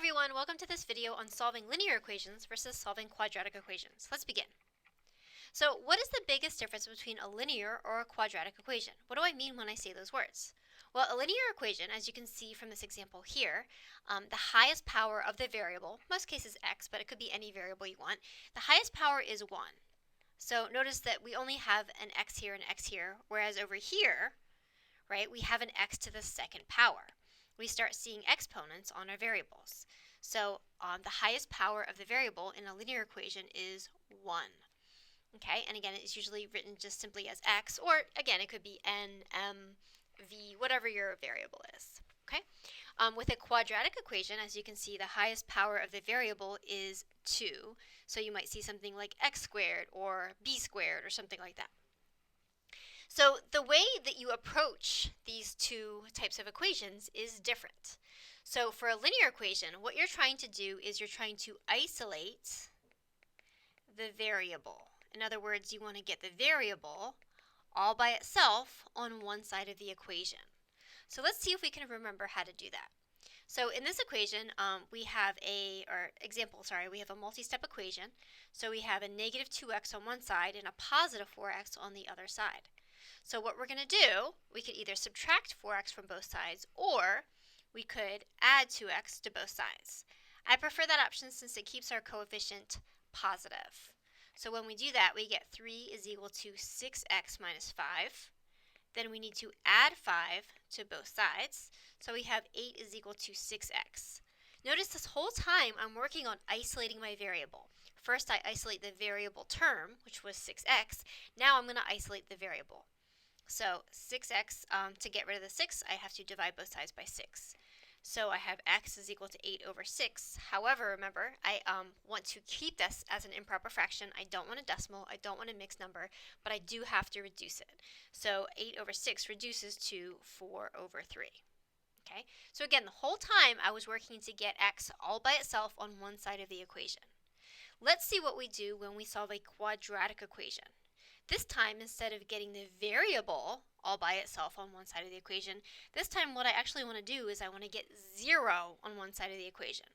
everyone, welcome to this video on solving linear equations versus solving quadratic equations. Let's begin. So what is the biggest difference between a linear or a quadratic equation? What do I mean when I say those words? Well, a linear equation, as you can see from this example here, the highest power of the variable, most cases x, but it could be any variable you want, the highest power is 1. So notice that we only have an x here and x here, whereas over here, right, we have an x to the second power. We start seeing exponents on our variables. So the highest power of the variable in a linear equation is 1. Okay, and again, it's usually written just simply as x, or again, it could be n, m, v, whatever your variable is. Okay, with a quadratic equation, as you can see, the highest power of the variable is 2. So you might see something like x squared or b squared or something like that. So the way that you approach these two types of equations is different. So for a linear equation, what you're trying to do is you're trying to isolate the variable. In other words, you want to get the variable all by itself on one side of the equation. So let's see if we can remember how to do that. So in this equation, we have a multi-step equation. So we have a negative 2x on one side and a positive 4x on the other side. So what we're going to do, we could either subtract 4x from both sides, or we could add 2x to both sides. I prefer that option since it keeps our coefficient positive. So when we do that, we get 3 is equal to 6x minus 5. Then we need to add 5 to both sides. So we have 8 is equal to 6x. Notice this whole time I'm working on isolating my variable. First I isolate the variable term, which was 6x. Now I'm going to isolate the variable. So 6x, to get rid of the 6, I have to divide both sides by 6. So I have x is equal to 8 over 6. However, remember, I want to keep this as an improper fraction. I don't want a decimal. I don't want a mixed number, but I do have to reduce it. So 8 over 6 reduces to 4 over 3. Okay, so again, the whole time I was working to get x all by itself on one side of the equation. Let's see what we do when we solve a quadratic equation. This time, instead of getting the variable all by itself on one side of the equation, this time what I actually want to do is I want to get 0 on one side of the equation.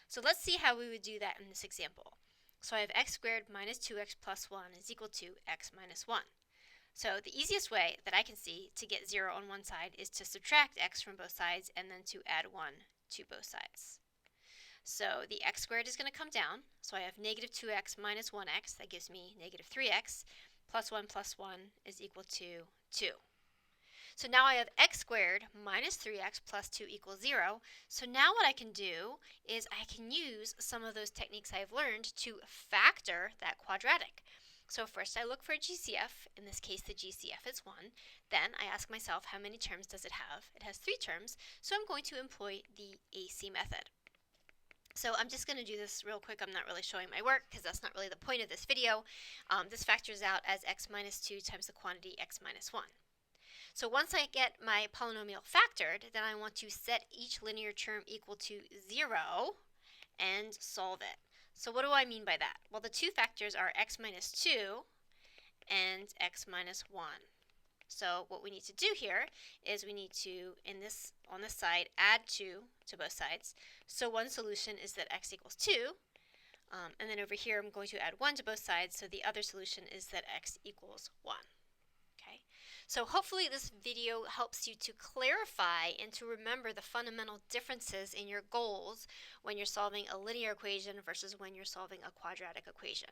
So let's see how we would do that in this example. So I have x squared minus 2x plus 1 is equal to x minus 1. So the easiest way that I can see to get 0 on one side is to subtract x from both sides and then to add 1 to both sides. So the x squared is going to come down. So I have negative 2x minus 1x. That gives me negative 3x. Plus 1 is equal to 2. So now I have x squared minus 3x plus 2 equals 0. So now what I can do is I can use some of those techniques I've learned to factor that quadratic. So first I look for a GCF. In this case, the GCF is 1. Then I ask myself, how many terms does it have? It has 3 terms, so I'm going to employ the AC method. So I'm just going to do this real quick. I'm not really showing my work because that's not really the point of this video. This factors out as x minus 2 times the quantity x minus 1. So once I get my polynomial factored, then I want to set each linear term equal to 0 and solve it. So what do I mean by that? Well, the two factors are x minus 2 and x minus 1. So what we need to do here is we need to, on this side, add 2 to both sides. So one solution is that x equals 2. And then over here I'm going to add 1 to both sides. So the other solution is that x equals 1. Okay. So hopefully this video helps you to clarify and to remember the fundamental differences in your goals when you're solving a linear equation versus when you're solving a quadratic equation.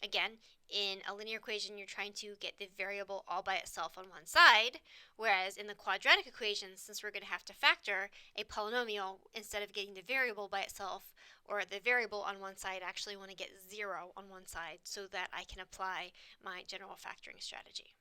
Again, in a linear equation, you're trying to get the variable all by itself on one side, whereas in the quadratic equation, since we're going to have to factor a polynomial, instead of getting the variable by itself or the variable on one side, I actually want to get 0 on one side so that I can apply my general factoring strategy.